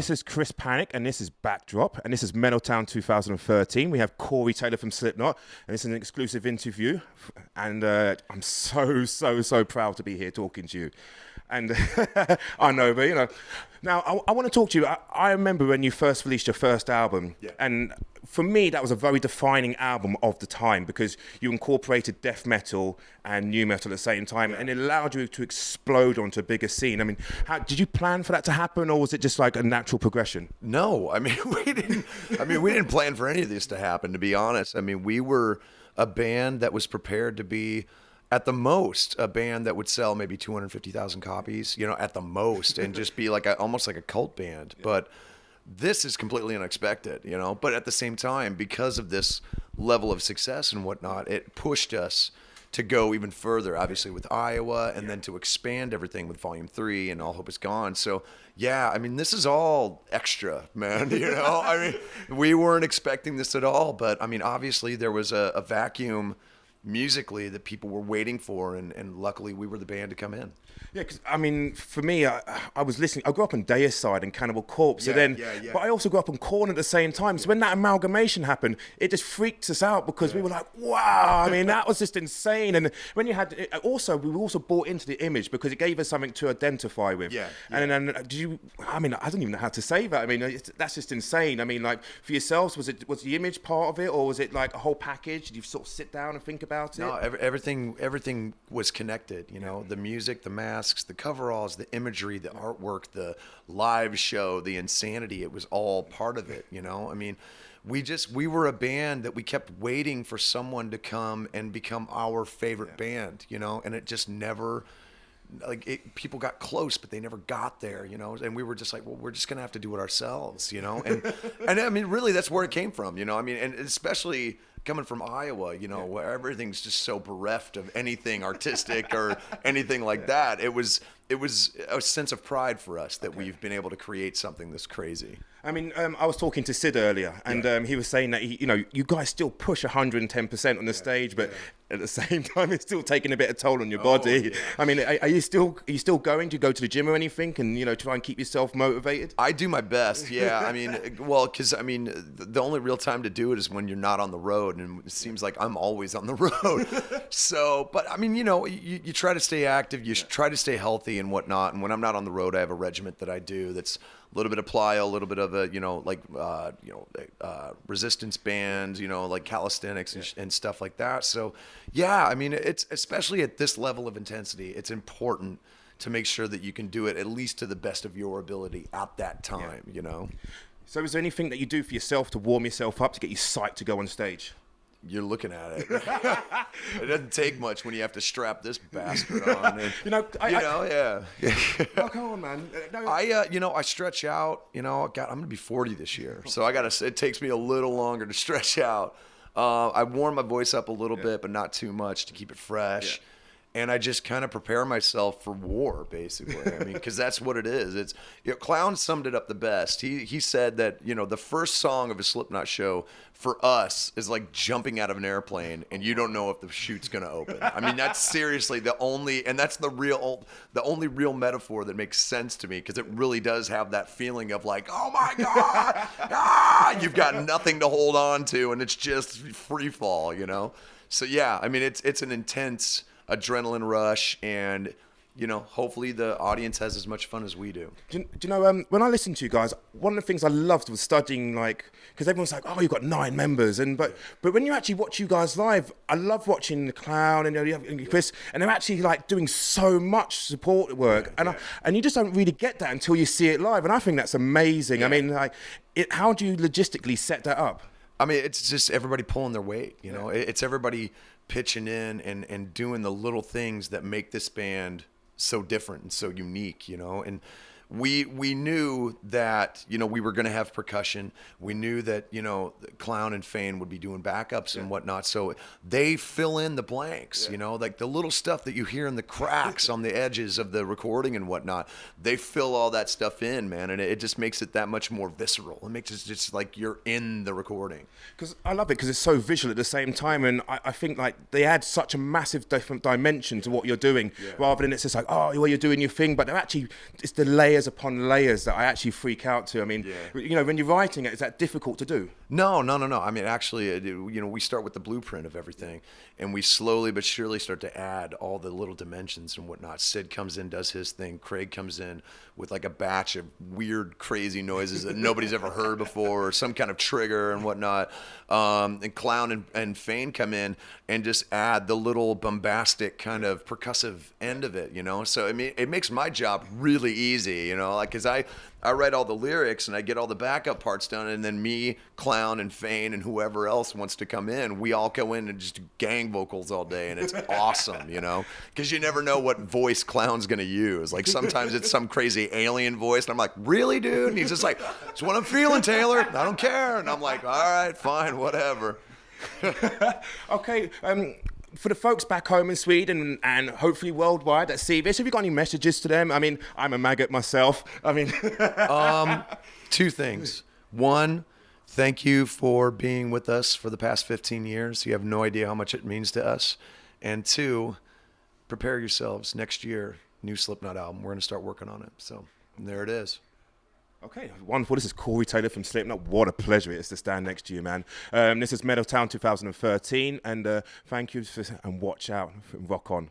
This is Kriss Panic, and this is Backdrop, and this is Metaltown 2013. We have Corey Taylor from Slipknot, and this is an exclusive interview, and I'm so proud to be here talking to you. And I know, but you know, now I want to talk to you. I remember when you first released your first album, and for me that was a very defining album of the time because you incorporated death metal and new metal at the same time, and it allowed you to explode onto a bigger scene. I mean, did you plan for that to happen, or was it just like a natural progression? No, I mean we didn't. We didn't plan for any of this to happen. To be honest, I mean we were a band that was prepared to be, at the most, a band that would sell maybe 250,000 copies, you know, at the most, and just be like almost like a cult band. But this is completely unexpected, you know. But at the same time, because of this level of success and whatnot, it pushed us to go even further, obviously with Iowa, and then to expand everything with Volume 3 and All Hope Is Gone. So, yeah, I mean, this is all extra, man, you know. I mean, we weren't expecting this at all, but, I mean, obviously there was a vacuum musically that people were waiting for, and luckily we were the band to come in. Yeah, because I mean, for me, I was listening. I grew up on Deicide and Cannibal Corpse, but I also grew up on Korn at the same time. So when that amalgamation happened, it just freaked us out because we were like, wow! I mean, that was just insane. And when you had, we were also bought into the image because it gave us something to identify with. And then, did you? I mean, I don't even know how to say that. I mean, that's just insane. I mean, like for yourselves, was the image part of it, or was it like a whole package? Did you sort of sit down and think about it? No, everything was connected. You know, the music, the masks, the coveralls, the imagery, the artwork, the live show, the insanity. It was all part of it, you know? I mean, we were a band that we kept waiting for someone to come and become our favorite band, you know? And it just never, people got close, but they never got there, you know? And we were just like, well, we're just going to have to do it ourselves, you know? And I mean, really, that's where it came from, you know? I mean, and especially coming from Iowa, you know, where everything's just so bereft of anything artistic or anything like that. It was a sense of pride for us that we've been able to create something this crazy. I mean, I was talking to Sid earlier, and he was saying that you guys still push 110% on the stage, but at the same time, it's still taking a bit of toll on your body. Yeah. I mean, are you still going? Do you go to the gym or anything, and try and keep yourself motivated? I do my best. Yeah, I mean, well, because I mean, the only real time to do it is when you're not on the road, and it seems like I'm always on the road. So, but I mean, you try to stay active, you try to stay healthy and whatnot. And when I'm not on the road, I have a regiment that I do that's a little bit of plyo, a little bit of a, resistance bands, like calisthenics and stuff like that. So, yeah, I mean, it's especially at this level of intensity, it's important to make sure that you can do it at least to the best of your ability at that time, So is there anything that you do for yourself to warm yourself up, to get you psyched to go on stage? You're looking at it. It doesn't take much when you have to strap this bastard on. And, yeah. Oh, come on, man. No. I stretch out. God, I'm gonna be 40 this year, so it takes me a little longer to stretch out. I warm my voice up a little bit, but not too much to keep it fresh. Yeah. And I just kind of prepare myself for war, basically. I mean, because that's what it is. It's Clown summed it up the best. He said that the first song of a Slipknot show for us is like jumping out of an airplane, and you don't know if the chute's gonna open. I mean, that's seriously the only real metaphor that makes sense to me, because it really does have that feeling of like, oh my God, you've got nothing to hold on to, and it's just free fall, So yeah, I mean, it's an intense adrenaline rush, and hopefully the audience has as much fun as we do. Do you know, when I listened to you guys, one of the things I loved was studying, because everyone's like, oh, you've got 9 members, but when you actually watch you guys live, I love watching the Clown and Kriss, and they're actually doing so much support work, and you just don't really get that until you see it live, and I think that's amazing. I mean, how do you logistically set that up? I mean, it's just everybody pulling their weight, It's everybody pitching in and doing the little things that make this band so different and so unique, and we knew that we were going to have percussion. We knew that Clown and Fane would be doing backups and whatnot, so they fill in the blanks. Like the little stuff that you hear in the cracks on the edges of the recording and whatnot, they fill all that stuff in, man, and it just makes it that much more visceral. It makes it just like you're in the recording. Because I love it, because it's so visual at the same time, and I think they add such a massive different dimension to what you're doing, rather than it's just like, oh, well, you're doing your thing, but they're actually, it's the layer layers upon layers that I actually freak out to. I mean, you know, when you're writing it, is that difficult to do? No. I mean, actually, you know, we start with the blueprint of everything, and we slowly but surely start to add all the little dimensions and whatnot. Sid comes in, does his thing. Craig comes in with like a batch of weird, crazy noises that nobody's ever heard before, or some kind of trigger and whatnot. And Clown and Fane come in and just add the little bombastic kind of percussive end of it, you know? So, I mean, it makes my job really easy, you know? Like, because I write all the lyrics and I get all the backup parts done, and then me, Clown, and Fane, and whoever else wants to come in, we all go in and just gang vocals all day, and it's awesome, you know? Because you never know what voice Clown's going to use. Like, sometimes it's some crazy alien voice, and I'm like, really, dude? And he's just like, it's what I'm feeling, Taylor. I don't care. And I'm like, all right, fine, whatever. Okay, for the folks back home in Sweden and hopefully worldwide that see this, have you got any messages to them? I mean, I'm a maggot myself. I mean... Two things. One, thank you for being with us for the past 15 years. You have no idea how much it means to us. And two, prepare yourselves. Next year, new Slipknot album. We're going to start working on it. So there it is. Okay, wonderful. This is Corey Taylor from Slipknot. What a pleasure it is to stand next to you, man. This is Metal Town 2013, and thank you and watch out. Rock on.